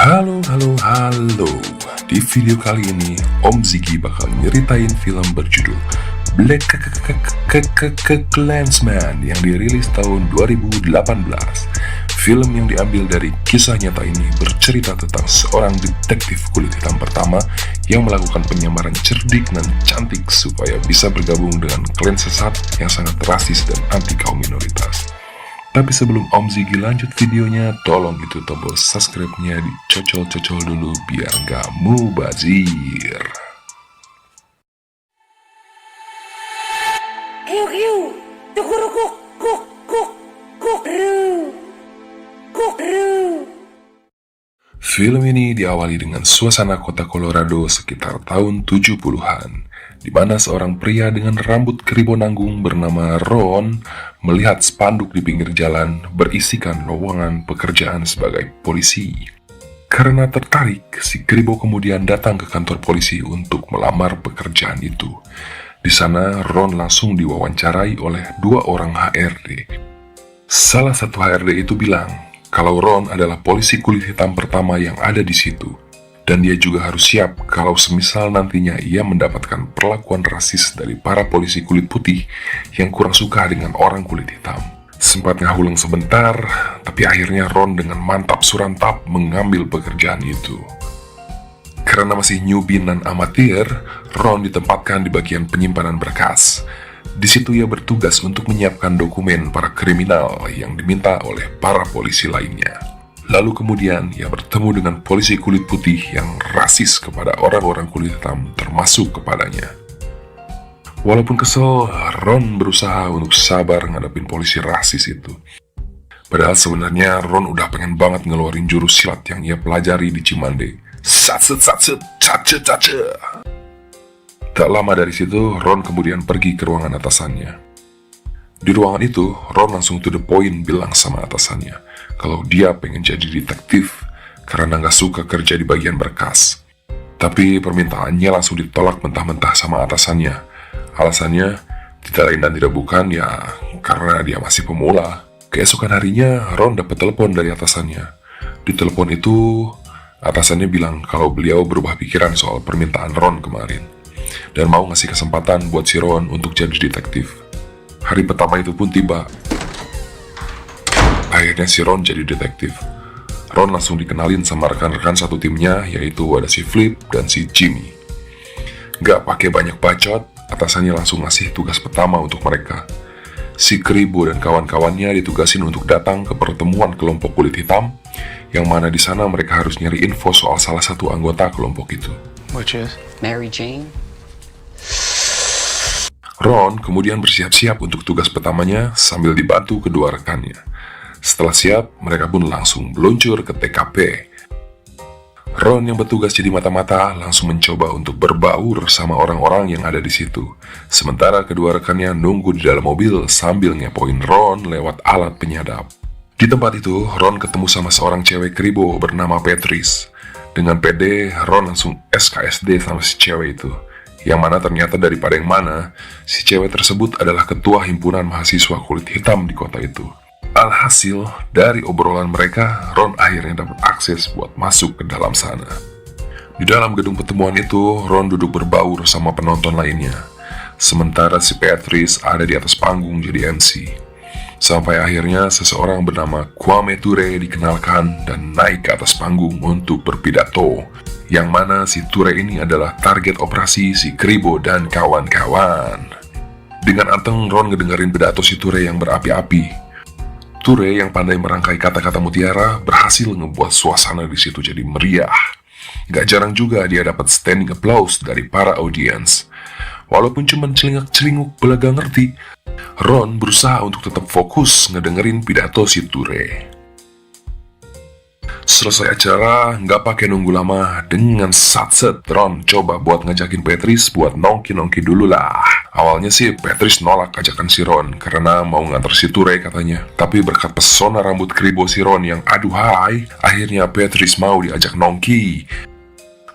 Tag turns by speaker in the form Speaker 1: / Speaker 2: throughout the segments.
Speaker 1: Halo. Di video kali ini, Om Ziggy bakal nyeritain film berjudul Black Klansman yang dirilis tahun 2018. Film yang diambil dari kisah nyata ini bercerita tentang seorang detektif kulit hitam pertama yang melakukan penyamaran cerdik dan cantik supaya bisa bergabung dengan klan sesat yang sangat rasis dan anti kaum minoritas. Tapi sebelum Om Ziggy lanjut videonya, tolong itu tombol subscribe-nya dicocol-cocol dulu biar nggak mubazir.
Speaker 2: Kiu, tukurukuk, kuk, ru.
Speaker 1: Film ini diawali dengan suasana kota Colorado sekitar tahun 70-an, di mana seorang pria dengan rambut keribo nanggung bernama Ron melihat spanduk di pinggir jalan berisikan lowongan pekerjaan sebagai polisi. Karena tertarik, si keribo kemudian datang ke kantor polisi untuk melamar pekerjaan itu. Di sana, Ron langsung diwawancarai oleh dua orang HRD. Salah satu HRD itu bilang kalau Ron adalah polisi kulit hitam pertama yang ada di situ. Dan dia juga harus siap kalau semisal nantinya ia mendapatkan perlakuan rasis dari para polisi kulit putih yang kurang suka dengan orang kulit hitam. Sempat ngahuleng sebentar, tapi akhirnya Ron dengan mantap surantap mengambil pekerjaan itu. Karena masih newbie dan amatir, Ron ditempatkan di bagian penyimpanan berkas. Di situ ia bertugas untuk menyiapkan dokumen para kriminal yang diminta oleh para polisi lainnya. Lalu kemudian ia bertemu dengan polisi kulit putih yang rasis kepada orang-orang kulit hitam termasuk kepadanya. Walaupun kesel, Ron berusaha untuk sabar ngadepin polisi rasis itu. Padahal sebenarnya Ron udah pengen banget ngeluarin jurus silat yang ia pelajari di Cimande. Satset, cace. Tak lama dari situ, Ron kemudian pergi ke ruangan atasannya. Di ruangan itu, Ron langsung to the point bilang sama atasannya kalau dia pengen jadi detektif karena nggak suka kerja di bagian berkas. Tapi permintaannya langsung ditolak mentah-mentah sama atasannya. Alasannya tidak lain dan tidak bukan ya karena dia masih pemula. Keesokan harinya, Ron dapat telepon dari atasannya. Di telepon itu, atasannya bilang kalau beliau berubah pikiran soal permintaan Ron kemarin dan mau ngasih kesempatan buat si Ron untuk jadi detektif. Hari pertama itu pun tiba. Akhirnya si Ron jadi detektif. Ron langsung dikenalin sama rekan-rekan satu timnya, yaitu ada si Flip dan si Jimmy. Gak pakai banyak bacot, atasannya langsung ngasih tugas pertama untuk mereka. Si Keribo dan kawan-kawannya ditugasin untuk datang ke pertemuan kelompok kulit hitam, yang mana di sana mereka harus nyari info soal salah satu anggota kelompok itu.
Speaker 3: Which is?
Speaker 4: Mary Jane?
Speaker 1: Ron kemudian bersiap-siap untuk tugas pertamanya sambil dibantu kedua rekannya. Setelah siap, mereka pun langsung meluncur ke TKP. Ron yang bertugas jadi mata-mata langsung mencoba untuk berbaur sama orang-orang yang ada di situ. Sementara kedua rekannya nunggu di dalam mobil sambil ngepoin Ron lewat alat penyadap. Di tempat itu, Ron ketemu sama seorang cewek keribo bernama Patrice. Dengan pede, Ron langsung SKSD sama si cewek itu. Yang mana ternyata daripada yang mana, si cewek tersebut adalah ketua himpunan mahasiswa kulit hitam di kota itu. Alhasil, dari obrolan mereka, Ron akhirnya dapat akses buat masuk ke dalam sana. Di dalam gedung pertemuan itu, Ron duduk berbaur sama penonton lainnya. Sementara si Patrice ada di atas panggung jadi MC. Sampai akhirnya seseorang bernama Kwame Ture dikenalkan dan naik ke atas panggung untuk berpidato. Yang mana si Ture ini adalah target operasi si Keribo dan kawan-kawan. Dengan anteng Ron ngedengerin pidato si Ture yang berapi-api. Ture yang pandai merangkai kata-kata mutiara berhasil ngebuat suasana di situ jadi meriah. Gak jarang juga dia dapat standing applause dari para audiens. Walaupun cuma celingak-celinguk belaga ngerti, Ron berusaha untuk tetap fokus ngedengerin pidato si Ture. Selesai acara, nggak pakai nunggu lama, dengan satset Ron coba buat ngajakin Patrice buat nongki-nongki dulu lah. Awalnya sih Patrice nolak ajakan si Ron karena mau nganter si Ture katanya. Tapi berkat pesona rambut keribo si Ron yang aduhai, akhirnya Patrice mau diajak nongki.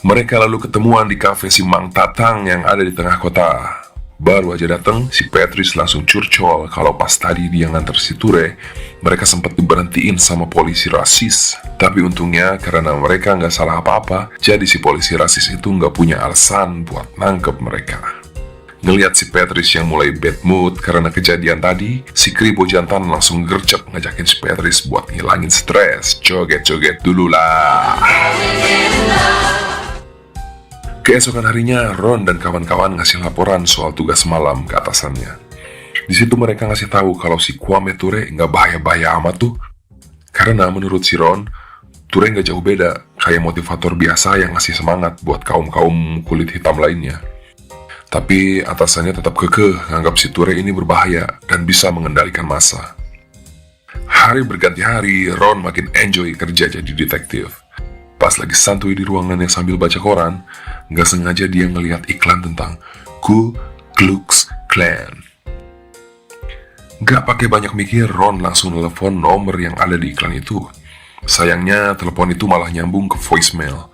Speaker 1: Mereka lalu ketemuan di kafe si Mang Tatang yang ada di tengah kota. Baru aja datang, si Patrice langsung curcol kalau pas tadi dia nganter si Ture, mereka sempat diberhentiin sama polisi rasis. Tapi untungnya karena mereka nggak salah apa-apa, jadi si polisi rasis itu nggak punya alasan buat nangkep mereka. Ngeliat si Patrice yang mulai bad mood karena kejadian tadi, si Kribo jantan langsung gercep ngajakin si Patrice buat ngilangin stres. Joget-joget dulu lah. Keesokan harinya, Ron dan kawan-kawan ngasih laporan soal tugas malam ke atasannya. Di situ mereka ngasih tahu kalau si Kwame Ture nggak bahaya-bahaya amat tuh. Karena menurut si Ron, Ture nggak jauh beda, kayak motivator biasa yang ngasih semangat buat kaum-kaum kulit hitam lainnya. Tapi atasannya tetap kekeh nganggap si Ture ini berbahaya dan bisa mengendalikan massa. Hari berganti hari, Ron makin enjoy kerja jadi detektif. Pas lagi santuy di ruangannya sambil baca koran, nggak sengaja dia ngelihat iklan tentang Ku Klux Klan. Nggak pakai banyak mikir, Ron langsung telepon nomor yang ada di iklan itu. Sayangnya telepon itu malah nyambung ke voicemail.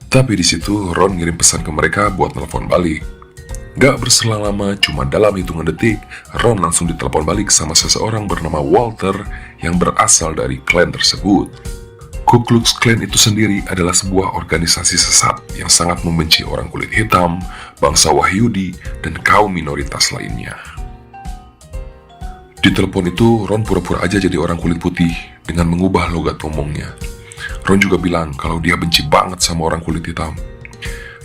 Speaker 1: Tapi di situ Ron ngirim pesan ke mereka buat telepon balik. Gak berselang lama, cuma dalam hitungan detik, Ron langsung ditelepon balik sama seseorang bernama Walter yang berasal dari klan tersebut. Ku Klux Klan itu sendiri adalah sebuah organisasi sesat yang sangat membenci orang kulit hitam, bangsa Wahyudi, dan kaum minoritas lainnya. Di telepon itu, Ron pura-pura aja jadi orang kulit putih dengan mengubah logat ngomongnya. Ron juga bilang kalau dia benci banget sama orang kulit hitam.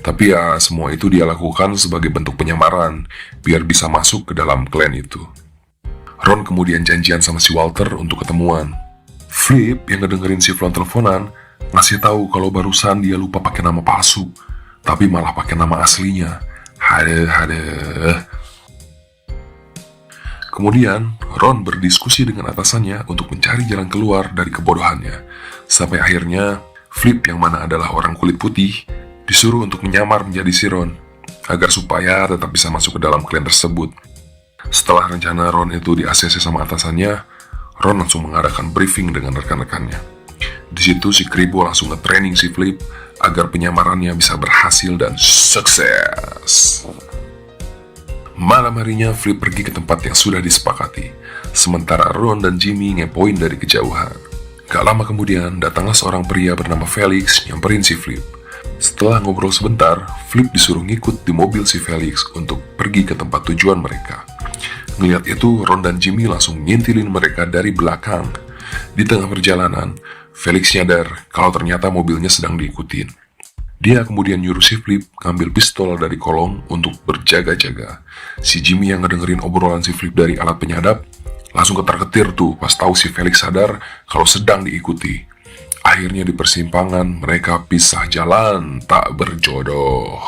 Speaker 1: Tapi ya, semua itu dia lakukan sebagai bentuk penyamaran, biar bisa masuk ke dalam klan itu. Ron kemudian janjian sama si Walter untuk ketemuan. Flip yang ngedengerin si Flon teleponan, ngasih tahu kalau barusan dia lupa pakai nama palsu, tapi malah pakai nama aslinya. Kemudian, Ron berdiskusi dengan atasannya untuk mencari jalan keluar dari kebodohannya. Sampai akhirnya, Flip yang mana adalah orang kulit putih, disuruh untuk menyamar menjadi si Ron, agar supaya tetap bisa masuk ke dalam klan tersebut. Setelah rencana Ron itu di-ACC sama atasannya, Ron langsung mengadakan briefing dengan rekan-rekannya. Di situ si Kribo langsung nge-training si Flip agar penyamarannya bisa berhasil dan sukses. Malam harinya Flip pergi ke tempat yang sudah disepakati, sementara Ron dan Jimmy ngepoin dari kejauhan. Gak lama kemudian, datanglah seorang pria bernama Felix nyamperin si Flip. Setelah ngobrol sebentar, Flip disuruh ngikut di mobil si Felix untuk pergi ke tempat tujuan mereka. Ngeliat itu, Ron dan Jimmy langsung ngintilin mereka dari belakang. Di tengah perjalanan, Felix nyadar kalau ternyata mobilnya sedang diikutin. Dia kemudian nyuruh si Flip ngambil pistol dari kolong untuk berjaga-jaga. Si Jimmy yang ngedengerin obrolan si Flip dari alat penyadap, langsung ketar-ketir tuh pas tahu si Felix sadar kalau sedang diikuti. Akhirnya di persimpangan mereka pisah jalan tak berjodoh.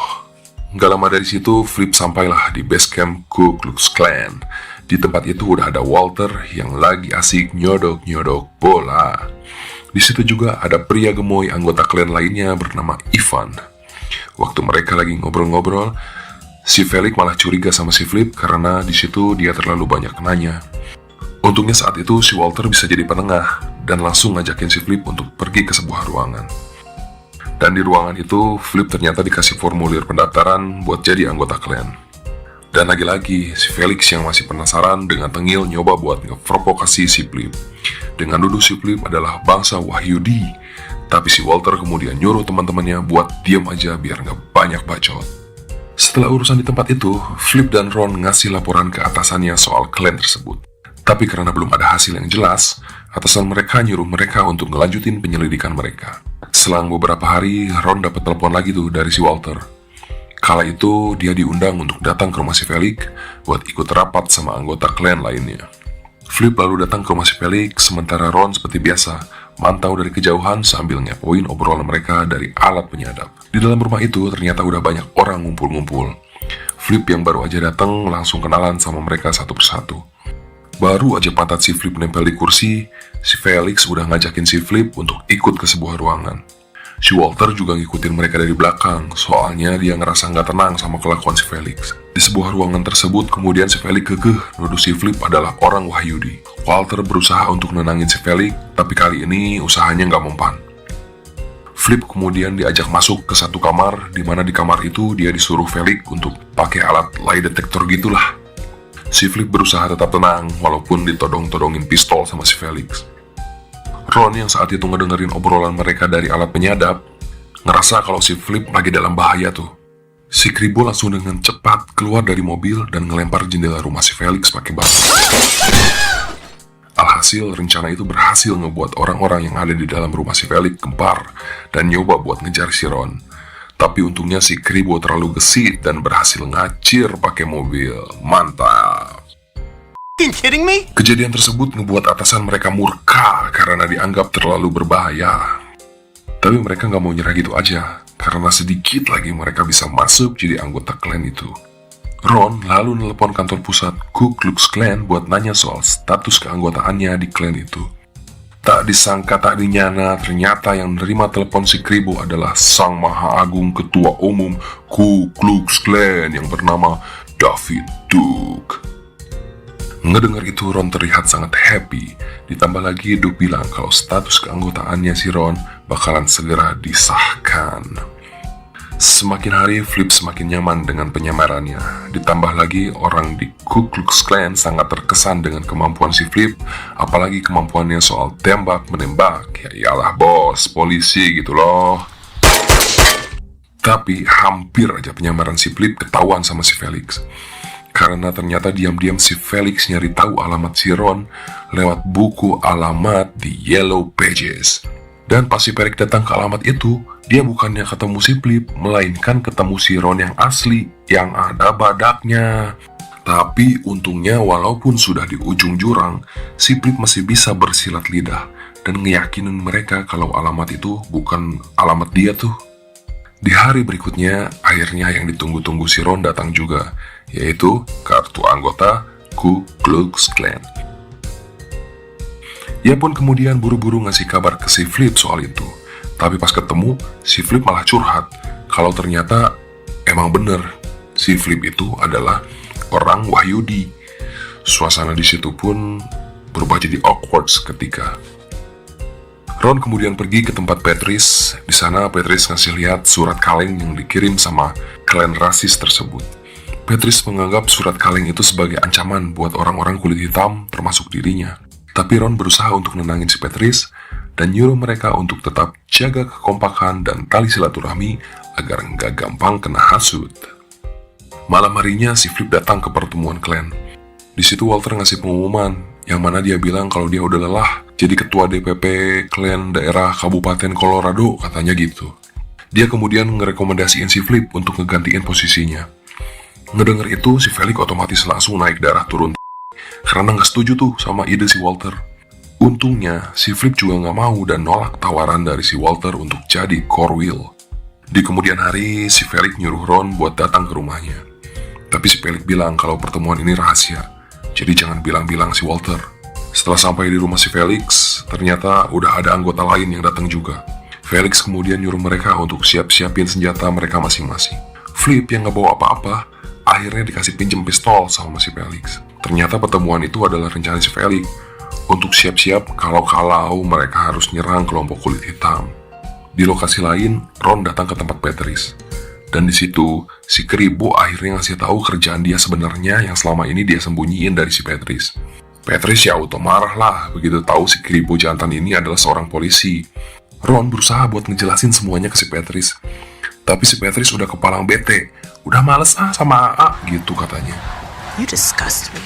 Speaker 1: Gak lama dari situ Flip sampailah di base camp Ku Klux Klan. Di tempat itu udah ada Walter yang lagi asik nyodok-nyodok bola. Di situ juga ada pria gemoy anggota klan lainnya bernama Ivan. Waktu mereka lagi ngobrol-ngobrol, si Felix malah curiga sama si Flip karena di situ dia terlalu banyak nanya. Untungnya saat itu si Walter bisa jadi penengah dan langsung ngajakin si Flip untuk pergi ke sebuah ruangan. Dan di ruangan itu, Flip ternyata dikasih formulir pendaftaran buat jadi anggota klan. Dan lagi-lagi, si Felix yang masih penasaran dengan tengil nyoba buat ngeprovokasi si Flip. Dengan nuduh si Flip adalah bangsa Wahyudi, tapi si Walter kemudian nyuruh teman-temannya buat diam aja biar nggak banyak bacot. Setelah urusan di tempat itu, Flip dan Ron ngasih laporan ke atasannya soal klan tersebut. Tapi karena belum ada hasil yang jelas, atasan mereka nyuruh mereka untuk ngelanjutin penyelidikan mereka. Selang beberapa hari, Ron dapat telepon lagi tuh dari si Walter. Kala itu, dia diundang untuk datang ke rumah si Felix buat ikut rapat sama anggota klan lainnya. Flip lalu datang ke rumah si Felix, sementara Ron seperti biasa, mantau dari kejauhan sambil ngepoin obrolan mereka dari alat penyadap. Di dalam rumah itu, ternyata udah banyak orang ngumpul-ngumpul. Flip yang baru aja datang langsung kenalan sama mereka satu persatu. Baru aja pantat si Flip nempel di kursi, si Felix udah ngajakin si Flip untuk ikut ke sebuah ruangan. Si Walter juga ngikutin mereka dari belakang, soalnya dia ngerasa nggak tenang sama kelakuan si Felix. Di sebuah ruangan tersebut, kemudian si Felix kekeh nuduh si Flip adalah orang Wahyudi. Walter berusaha untuk nenangin si Felix, tapi kali ini usahanya nggak mempan. Flip kemudian diajak masuk ke satu kamar, di mana di kamar itu dia disuruh Felix untuk pakai alat lie detector gitulah. Si Flip berusaha tetap tenang, walaupun ditodong-todongin pistol sama si Felix. Ron yang saat itu ngedengerin obrolan mereka dari alat penyadap, ngerasa kalau si Flip lagi dalam bahaya tuh. Si Kribo langsung dengan cepat keluar dari mobil dan ngelempar jendela rumah si Felix pakai batu. Alhasil, rencana itu berhasil ngebuat orang-orang yang ada di dalam rumah si Felix gempar dan nyoba buat ngejar si Ron. Tapi untungnya si Kribo terlalu gesit dan berhasil ngacir pakai mobil. Mantap!
Speaker 3: Kidding me?
Speaker 1: Kejadian tersebut ngebuat atasan mereka murka karena dianggap terlalu berbahaya. Tapi mereka nggak mau nyerah gitu aja, karena sedikit lagi mereka bisa masuk jadi anggota klan itu. Ron lalu nelpon kantor pusat Ku Klux Klan buat nanya soal status keanggotaannya di klan itu. Tak disangka tak dinyana, ternyata yang menerima telepon si Kribo adalah Sang Maha Agung Ketua Umum Ku Klux Klan yang bernama David Duke. Ngedengar itu Ron terlihat sangat happy, ditambah lagi Duke bilang kalau status keanggotaannya si Ron bakalan segera disahkan. Semakin hari Flip semakin nyaman dengan penyamarannya. Ditambah lagi orang di Ku Klux Klan sangat terkesan dengan kemampuan si Flip, apalagi kemampuannya soal tembak-menembak. Ya iyalah bos, polisi gitu loh. Tapi hampir aja penyamaran si Flip ketahuan sama si Felix. Karena ternyata diam-diam si Felix nyari tahu alamat si Ron lewat buku alamat di Yellow Pages. Dan pas si Felix datang ke alamat itu, dia bukannya ketemu si Flip, melainkan ketemu si Ron yang asli, yang ada badaknya. Tapi untungnya walaupun sudah di ujung jurang, si Flip masih bisa bersilat lidah dan ngeyakinin mereka kalau alamat itu bukan alamat dia tuh. Di hari berikutnya, akhirnya yang ditunggu-tunggu si Ron datang juga, yaitu kartu anggota Ku Klux Klan. Ia pun kemudian buru-buru ngasih kabar ke si Flip soal itu. Tapi pas ketemu, si Flip malah curhat kalau ternyata emang bener si Flip itu adalah orang Wahyudi. Suasana di situ pun berubah jadi awkward seketika. Ron kemudian pergi ke tempat Patrice. Di sana Patrice ngasih lihat surat kaleng yang dikirim sama klan rasis tersebut. Patrice menganggap surat kaleng itu sebagai ancaman buat orang-orang kulit hitam termasuk dirinya. Tapi Ron berusaha untuk nenangin si Patrice dan nyuruh mereka untuk tetap jaga kekompakan dan tali silaturahmi agar nggak gampang kena hasut. Malam harinya si Flip datang ke pertemuan klan. Di situ Walter ngasih pengumuman yang mana dia bilang kalau dia udah lelah jadi ketua DPP klan daerah Kabupaten Colorado, katanya gitu. Dia kemudian ngerekomendasiin si Flip untuk ngegantiin posisinya. Ngedenger itu si Felix otomatis langsung naik darah turun karena nggak setuju tuh sama ide si Walter. Untungnya, si Flip juga nggak mau dan nolak tawaran dari si Walter untuk jadi core wheel. Di kemudian hari, si Felix nyuruh Ron buat datang ke rumahnya. Tapi si Felix bilang kalau pertemuan ini rahasia, jadi jangan bilang-bilang si Walter. Setelah sampai di rumah si Felix, ternyata udah ada anggota lain yang datang juga. Felix kemudian nyuruh mereka untuk siap-siapin senjata mereka masing-masing. Flip yang nggak bawa apa-apa, akhirnya dikasih pinjem pistol sama si Felix. Ternyata pertemuan itu adalah rencana si Felix untuk siap-siap kalau mereka harus nyerang kelompok kulit hitam. Di lokasi lain, Ron datang ke tempat Patrice. Dan di situ, si Kribo akhirnya ngasih tahu kerjaan dia sebenarnya yang selama ini dia sembunyiin dari si Patrice. Patrice ya auto marah lah begitu tahu si Kribo jantan ini adalah seorang polisi. Ron berusaha buat ngejelasin semuanya ke si Patrice. Tapi si Patrice udah kepalang bete, udah males sama AA gitu katanya.
Speaker 3: You disgust me.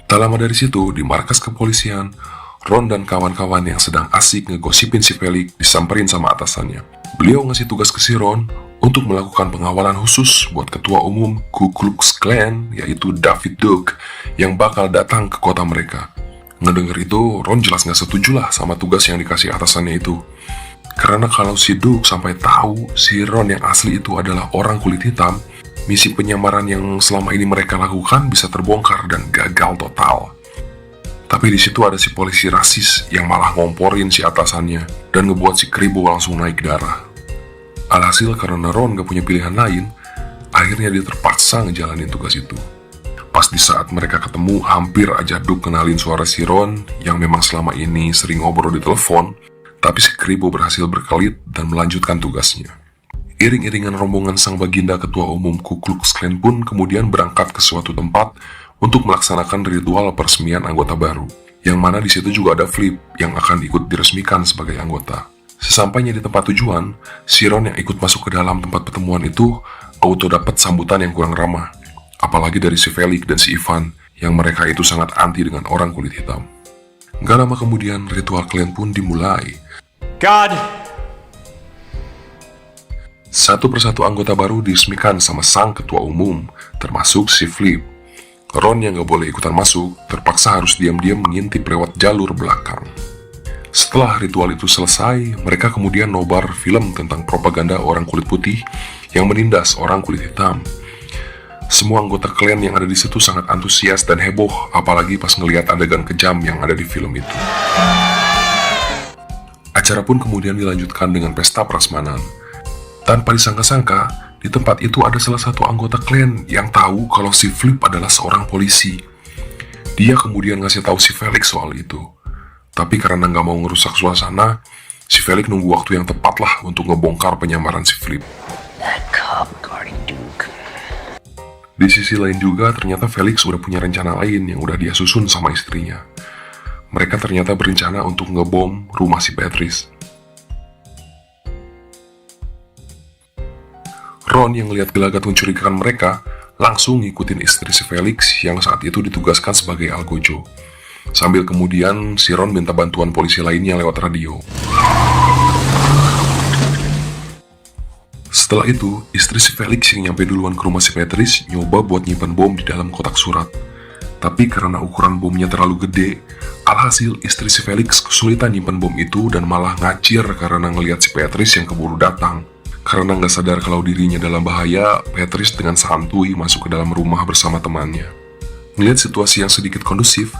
Speaker 1: Tak lama dari situ, di markas kepolisian, Ron dan kawan-kawan yang sedang asik ngegosipin si Felix disamperin sama atasannya. Beliau ngasih tugas ke si Ron untuk melakukan pengawalan khusus buat ketua umum Ku Klux Klan, yaitu David Duke, yang bakal datang ke kota mereka. Ngedenger itu, Ron jelas gak setuju lah sama tugas yang dikasih atasannya itu. Karena kalau si Duke sampai tahu si Ron yang asli itu adalah orang kulit hitam, misi penyamaran yang selama ini mereka lakukan bisa terbongkar dan gagal total. Tapi di situ ada si polisi rasis yang malah ngomporin si atasannya dan ngebuat si Kribo langsung naik darah. Alhasil karena Ron gak punya pilihan lain, akhirnya dia terpaksa ngejalanin tugas itu. Pas di saat mereka ketemu, hampir aja Duke kenalin suara si Ron yang memang selama ini sering ngobrol di telepon, Tapi si Kribo berhasil berkelit dan melanjutkan tugasnya. Iring-iringan rombongan sang baginda ketua umum Ku Klux Klan pun kemudian berangkat ke suatu tempat untuk melaksanakan ritual peresmian anggota baru, yang mana di situ juga ada Flip yang akan ikut diresmikan sebagai anggota. Sesampainya di tempat tujuan, si Ron yang ikut masuk ke dalam tempat pertemuan itu auto dapat sambutan yang kurang ramah, apalagi dari si Felix dan si Ivan, yang mereka itu sangat anti dengan orang kulit hitam. Gak lama kemudian ritual Klan pun dimulai.
Speaker 3: God.
Speaker 1: Satu persatu anggota baru diresmikan sama sang ketua umum, termasuk si Flip. Ron yang gak boleh ikutan masuk, terpaksa harus diam-diam mengintip lewat jalur belakang. Setelah ritual itu selesai, mereka kemudian nobar film tentang propaganda orang kulit putih yang menindas orang kulit hitam. Semua anggota klan yang ada di situ sangat antusias dan heboh, apalagi pas ngelihat adegan kejam yang ada di film itu. Acara pun kemudian dilanjutkan dengan pesta prasmanan. Tanpa disangka-sangka, di tempat itu ada salah satu anggota klan yang tahu kalau si Flip adalah seorang polisi. Dia kemudian ngasih tahu si Felix soal itu. Tapi karena nggak mau ngerusak suasana, si Felix nunggu waktu yang tepat lah untuk ngebongkar penyamaran si Flip.
Speaker 2: That cop guarding Duke.
Speaker 1: Di sisi lain juga, ternyata Felix udah punya rencana lain yang udah dia susun sama istrinya. Mereka ternyata berencana untuk ngebom rumah si Patrice. Ron yang ngelihat gelagat mencurigakan mereka, langsung ngikutin istri si Felix yang saat itu ditugaskan sebagai algojo. Sambil kemudian si Ron minta bantuan polisi lainnya lewat radio. Setelah itu, istri si Felix yang nyampe duluan ke rumah si Patrice nyoba buat nyimpan bom di dalam kotak surat. Tapi karena ukuran bomnya terlalu gede, alhasil istri si Felix kesulitan nyimpan bom itu dan malah ngacir karena ngelihat si Patrice yang keburu datang. Karena nggak sadar kalau dirinya dalam bahaya, Patrice dengan santuy masuk ke dalam rumah bersama temannya. Melihat situasi yang sedikit kondusif,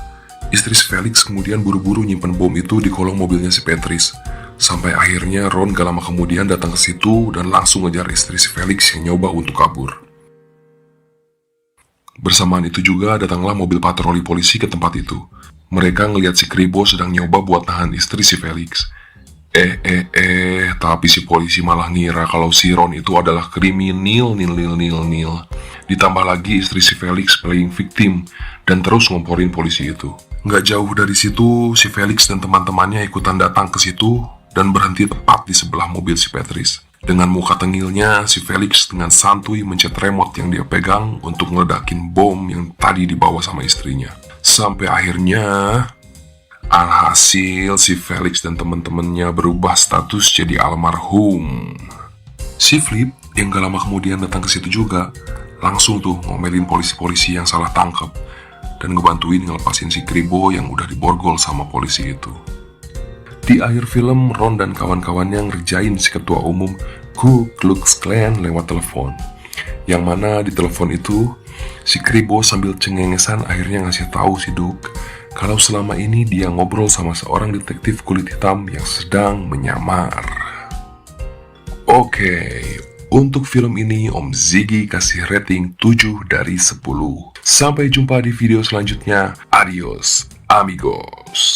Speaker 1: istri si Felix kemudian buru-buru nyimpan bom itu di kolong mobilnya si Patrice. Sampai akhirnya Ron gak lama kemudian datang ke situ dan langsung ngejar istri si Felix yang nyoba untuk kabur. Bersamaan itu juga datanglah mobil patroli polisi ke tempat itu. Mereka ngelihat si Kribo sedang nyoba buat nahan istri si Felix. Tapi si polisi malah ngira kalau si Ron itu adalah kriminal nil. Ditambah lagi istri si Felix playing victim dan terus ngomporin polisi itu. Nggak jauh dari situ, si Felix dan teman-temannya ikutan datang ke situ dan berhenti tepat di sebelah mobil si Patrice. Dengan muka tengilnya, si Felix dengan santuy mencet remote yang dia pegang untuk ngeledakin bom yang tadi dibawa sama istrinya. Sampai akhirnya, alhasil si Felix dan teman-temannya berubah status jadi almarhum. Si Flip yang gak lama kemudian datang ke situ juga, langsung tuh ngomelin polisi-polisi yang salah tangkap dan ngebantuin ngelepasin si Kribo yang udah diborgol sama polisi itu. Di akhir film, Ron dan kawan-kawannya ngerjain si ketua umum Ku Klux Klan lewat telepon. Yang mana di telepon itu, si Kribo sambil cengengesan akhirnya ngasih tahu si Duke kalau selama ini dia ngobrol sama seorang detektif kulit hitam yang sedang menyamar. Oke, untuk film ini Om Ziggy kasih rating 7 dari 10. Sampai jumpa di video selanjutnya. Adios, amigos.